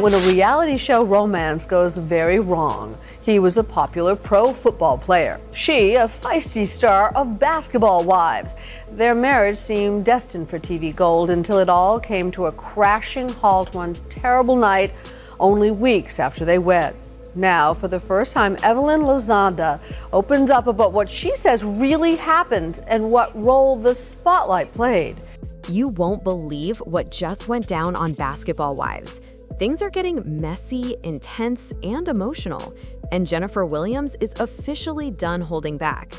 When a reality show romance goes very wrong, he was a popular pro football player. She, a feisty star of Basketball Wives. Their marriage seemed destined for TV gold until it all came to a crashing halt one terrible night, only weeks after they wed. Now, for the first time, Evelyn Lozada opens up about what she says really happened and what role the spotlight played. You won't believe what just went down on Basketball Wives. Things are getting messy, intense, and emotional, and Jennifer Williams is officially done holding back.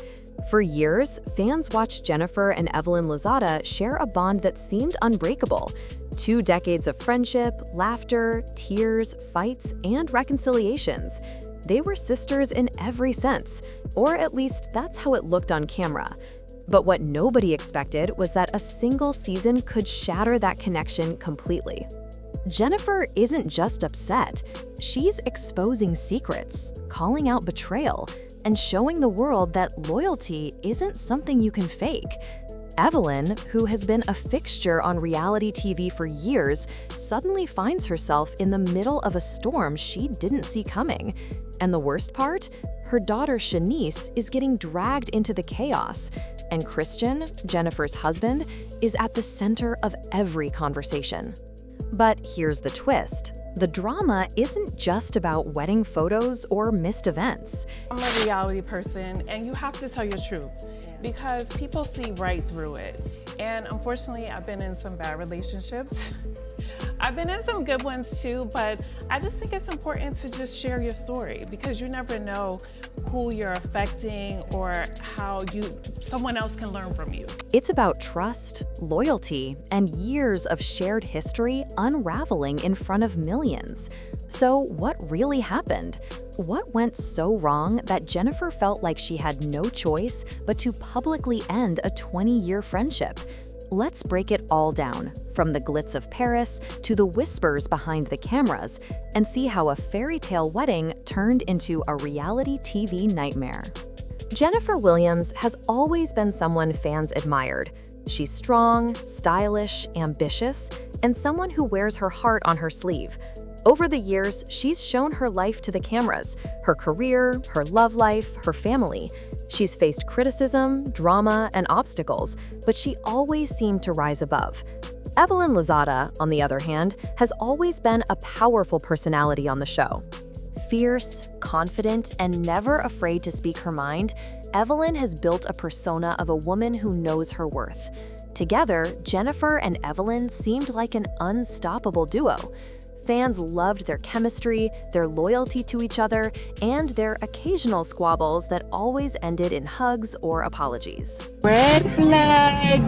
For years, fans watched Jennifer and Evelyn Lozada share a bond that seemed unbreakable. 2 decades of friendship, laughter, tears, fights, and reconciliations. They were sisters in every sense, or at least that's how it looked on camera. But what nobody expected was that a single season could shatter that connection completely. Jennifer isn't just upset, she's exposing secrets, calling out betrayal, and showing the world that loyalty isn't something you can fake. Evelyn, who has been a fixture on reality TV for years, suddenly finds herself in the middle of a storm she didn't see coming. And the worst part? Her daughter Shanice is getting dragged into the chaos, and Christian, Jennifer's husband, is at the center of every conversation. But here's the twist. The drama isn't just about wedding photos or missed events. I'm a reality person, and you have to tell your truth because people see right through it. And unfortunately, I've been in some bad relationships. I've been in some good ones too, but I just think it's important to just share your story because you never know who you're affecting or how someone else can learn from you. It's about trust, loyalty, and years of shared history unraveling in front of millions. So what really happened? What went so wrong that Jennifer felt like she had no choice but to publicly end a 20-year friendship? Let's break it all down, from the glitz of Paris to the whispers behind the cameras, and see how a fairy tale wedding turned into a reality TV nightmare. Jennifer Williams has always been someone fans admired. She's strong, stylish, ambitious, and someone who wears her heart on her sleeve. Over the years, she's shown her life to the cameras, her career, her love life, her family. She's faced criticism, drama, and obstacles, but she always seemed to rise above. Evelyn Lozada, on the other hand, has always been a powerful personality on the show. Fierce, confident, and never afraid to speak her mind, Evelyn has built a persona of a woman who knows her worth. Together, Jennifer and Evelyn seemed like an unstoppable duo. Fans loved their chemistry, their loyalty to each other, and their occasional squabbles that always ended in hugs or apologies. Red flag!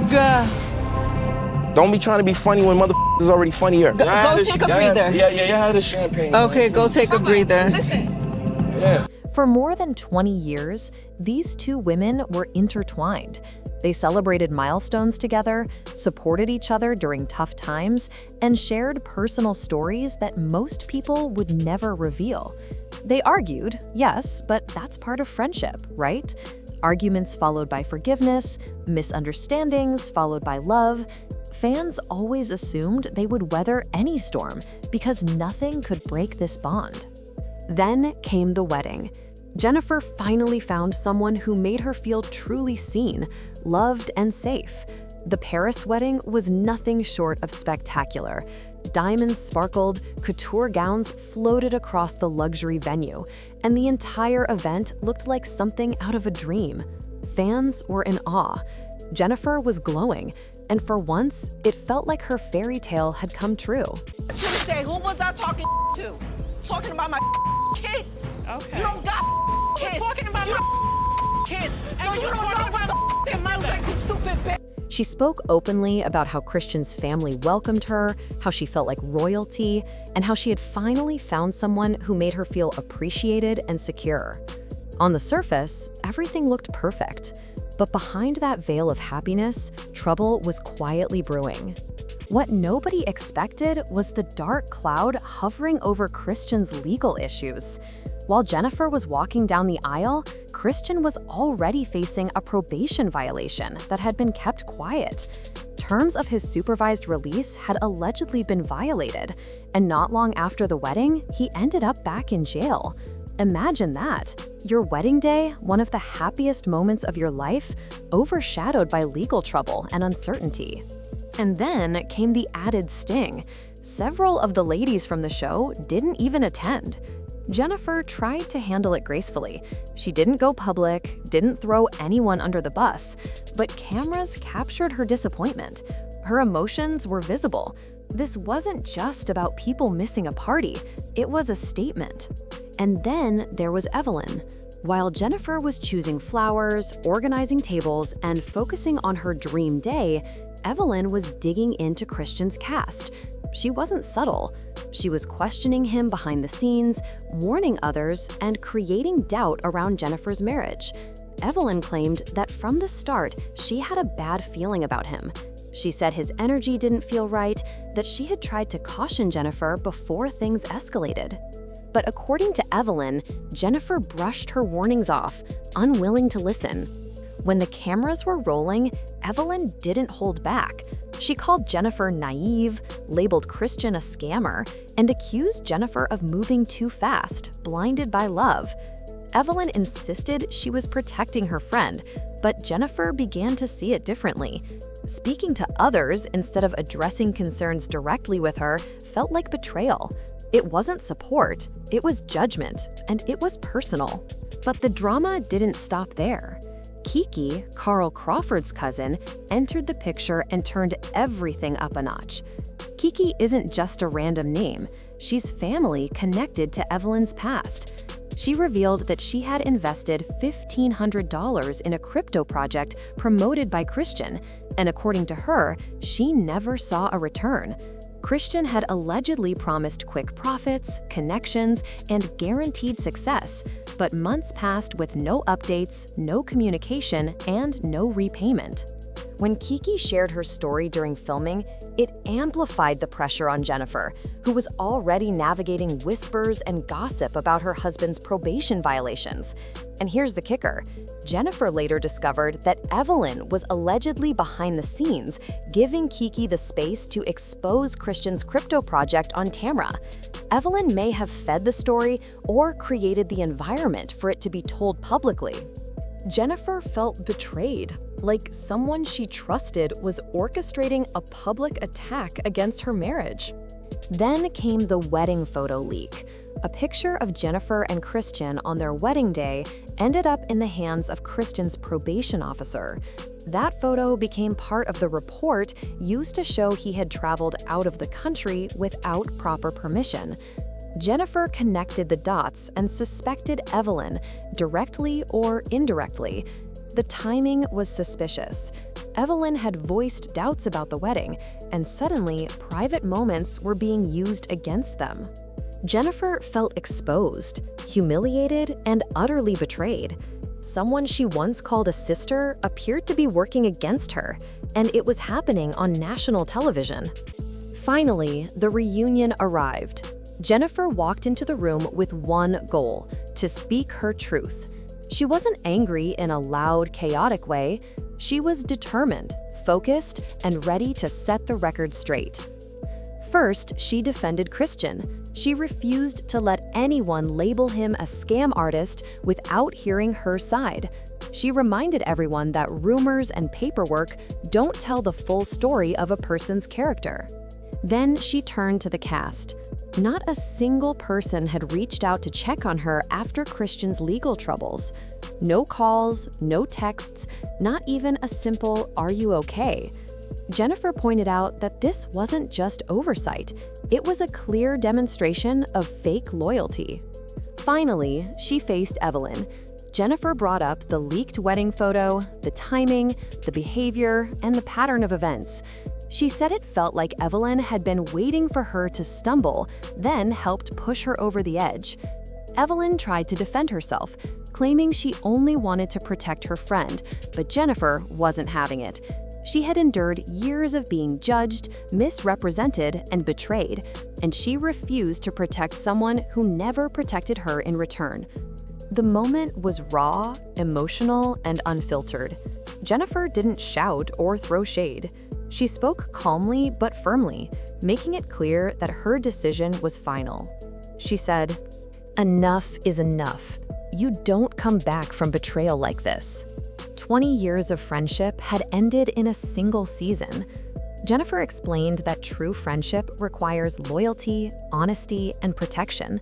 Don't be trying to be funny when is already funnier. Go take a breather. Yeah, I had a champagne. Okay, go take a breather. Yeah. For more than 20 years, these two women were intertwined. They celebrated milestones together, supported each other during tough times, and shared personal stories that most people would never reveal. They argued, yes, but that's part of friendship, right? Arguments followed by forgiveness, misunderstandings followed by love. Fans always assumed they would weather any storm because nothing could break this bond. Then came the wedding. Jennifer finally found someone who made her feel truly seen, loved, and safe. The Paris wedding was nothing short of spectacular. Diamonds sparkled, couture gowns floated across the luxury venue, and the entire event looked like something out of a dream. Fans were in awe. Jennifer was glowing, and for once, it felt like her fairy tale had come true. Tuesday, who was I talking to? Talking about my kid. Okay. You don't got kids. Talking about you my kids. And you don't know about their mother, you stupid bitch. She spoke openly about how Christian's family welcomed her, how she felt like royalty, and how she had finally found someone who made her feel appreciated and secure. On the surface, everything looked perfect. But behind that veil of happiness, trouble was quietly brewing. What nobody expected was the dark cloud hovering over Christian's legal issues. While Jennifer was walking down the aisle, Christian was already facing a probation violation that had been kept quiet. Terms of his supervised release had allegedly been violated, And not long after the wedding, he ended up back in jail. Imagine that. Your wedding day, one of the happiest moments of your life, overshadowed by legal trouble and uncertainty. And then came the added sting. Several of the ladies from the show didn't even attend. Jennifer tried to handle it gracefully. She didn't go public, didn't throw anyone under the bus, but cameras captured her disappointment. Her emotions were visible. This wasn't just about people missing a party, it was a statement. And then there was Evelyn. While Jennifer was choosing flowers, organizing tables, and focusing on her dream day, Evelyn was digging into Christian's cast. She wasn't subtle. She was questioning him behind the scenes, warning others, and creating doubt around Jennifer's marriage. Evelyn claimed that from the start, she had a bad feeling about him. She said his energy didn't feel right, that she had tried to caution Jennifer before things escalated. But according to Evelyn, Jennifer brushed her warnings off, unwilling to listen. When the cameras were rolling, Evelyn didn't hold back. She called Jennifer naive, labeled Christian a scammer, and accused Jennifer of moving too fast, blinded by love. Evelyn insisted she was protecting her friend, but Jennifer began to see it differently. Speaking to others instead of addressing concerns directly with her felt like betrayal. It wasn't support, it was judgment, and it was personal. But the drama didn't stop there. Kiki, Carl Crawford's cousin, entered the picture and turned everything up a notch. Kiki isn't just a random name. She's family connected to Evelyn's past. She revealed that she had invested $1,500 in a crypto project promoted by Christian, and according to her, she never saw a return. Christian had allegedly promised quick profits, connections, and guaranteed success, but months passed with no updates, no communication, and no repayment. When Kiki shared her story during filming, it amplified the pressure on Jennifer, who was already navigating whispers and gossip about her husband's probation violations. And here's the kicker. Jennifer later discovered that Evelyn was allegedly behind the scenes, giving Kiki the space to expose Christian's crypto project on camera. Evelyn may have fed the story or created the environment for it to be told publicly. Jennifer felt betrayed, like someone she trusted was orchestrating a public attack against her marriage. Then came the wedding photo leak. A picture of Jennifer and Christian on their wedding day ended up in the hands of Christian's probation officer. That photo became part of the report used to show he had traveled out of the country without proper permission. Jennifer connected the dots and suspected Evelyn, directly or indirectly. The timing was suspicious. Evelyn had voiced doubts about the wedding, and suddenly, private moments were being used against them. Jennifer felt exposed, humiliated, and utterly betrayed. Someone she once called a sister appeared to be working against her, and it was happening on national television. Finally, the reunion arrived. Jennifer walked into the room with one goal: to speak her truth. She wasn't angry in a loud, chaotic way. She was determined, focused, and ready to set the record straight. First, she defended Christian. She refused to let anyone label him a scam artist without hearing her side. She reminded everyone that rumors and paperwork don't tell the full story of a person's character. Then she turned to the cast. Not a single person had reached out to check on her after Christian's legal troubles. No calls, no texts, not even a simple "Are you okay?" Jennifer pointed out that this wasn't just oversight, it was a clear demonstration of fake loyalty. Finally, she faced Evelyn. Jennifer brought up the leaked wedding photo, the timing, the behavior, and the pattern of events. She said it felt like Evelyn had been waiting for her to stumble, then helped push her over the edge. Evelyn tried to defend herself, claiming she only wanted to protect her friend, but Jennifer wasn't having it. She had endured years of being judged, misrepresented, and betrayed, and she refused to protect someone who never protected her in return. The moment was raw, emotional, and unfiltered. Jennifer didn't shout or throw shade. She spoke calmly but firmly, making it clear that her decision was final. She said, "Enough is enough. You don't come back from betrayal like this." 20 years of friendship had ended in a single season. Jennifer explained that true friendship requires loyalty, honesty, and protection.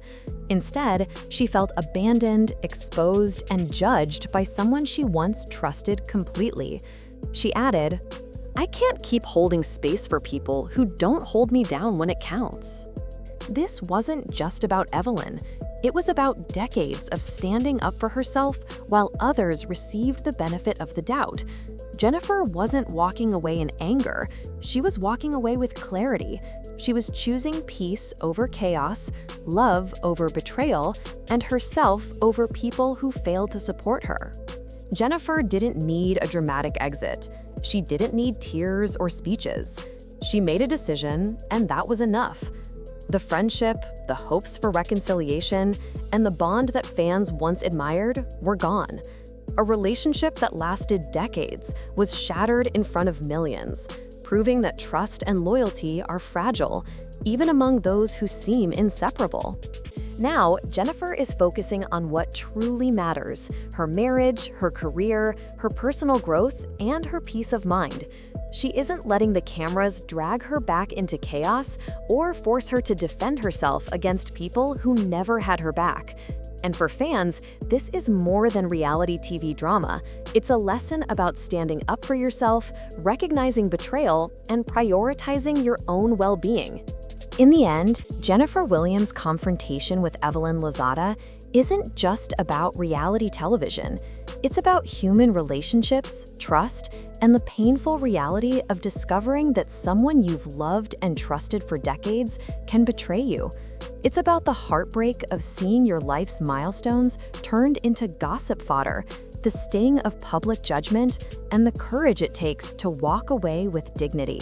Instead, she felt abandoned, exposed, and judged by someone she once trusted completely. She added, "I can't keep holding space for people who don't hold me down when it counts." This wasn't just about Evelyn. It was about decades of standing up for herself while others received the benefit of the doubt. Jennifer wasn't walking away in anger. She was walking away with clarity. She was choosing peace over chaos, love over betrayal, and herself over people who failed to support her. Jennifer didn't need a dramatic exit. She didn't need tears or speeches. She made a decision, and that was enough. The friendship, the hopes for reconciliation, and the bond that fans once admired were gone. A relationship that lasted decades was shattered in front of millions, proving that trust and loyalty are fragile, even among those who seem inseparable. Now, Jennifer is focusing on what truly matters: her marriage, her career, her personal growth, and her peace of mind. She isn't letting the cameras drag her back into chaos or force her to defend herself against people who never had her back. And for fans, this is more than reality TV drama. It's a lesson about standing up for yourself, recognizing betrayal, and prioritizing your own well-being. In the end, Jennifer Williams' confrontation with Evelyn Lozada isn't just about reality television. It's about human relationships, trust, and the painful reality of discovering that someone you've loved and trusted for decades can betray you. It's about the heartbreak of seeing your life's milestones turned into gossip fodder, the sting of public judgment, and the courage it takes to walk away with dignity.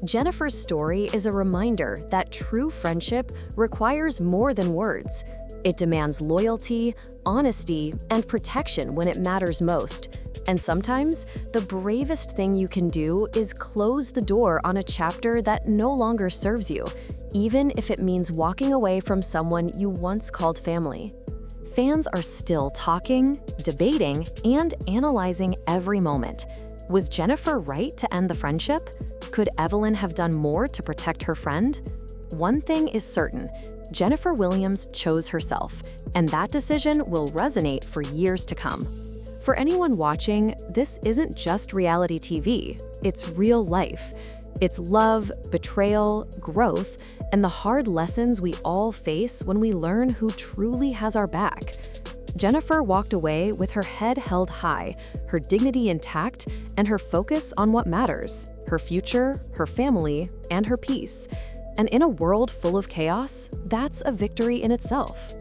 Jennifer's story is a reminder that true friendship requires more than words. It demands loyalty, honesty, and protection when it matters most. And sometimes, the bravest thing you can do is close the door on a chapter that no longer serves you, even if it means walking away from someone you once called family. Fans are still talking, debating, and analyzing every moment. Was Jennifer right to end the friendship? Could Evelyn have done more to protect her friend? One thing is certain: Jennifer Williams chose herself, and that decision will resonate for years to come. For anyone watching, this isn't just reality TV, it's real life. It's love, betrayal, growth, and the hard lessons we all face when we learn who truly has our back. Jennifer walked away with her head held high, her dignity intact, and her focus on what matters: her future, her family, and her peace. And in a world full of chaos, that's a victory in itself.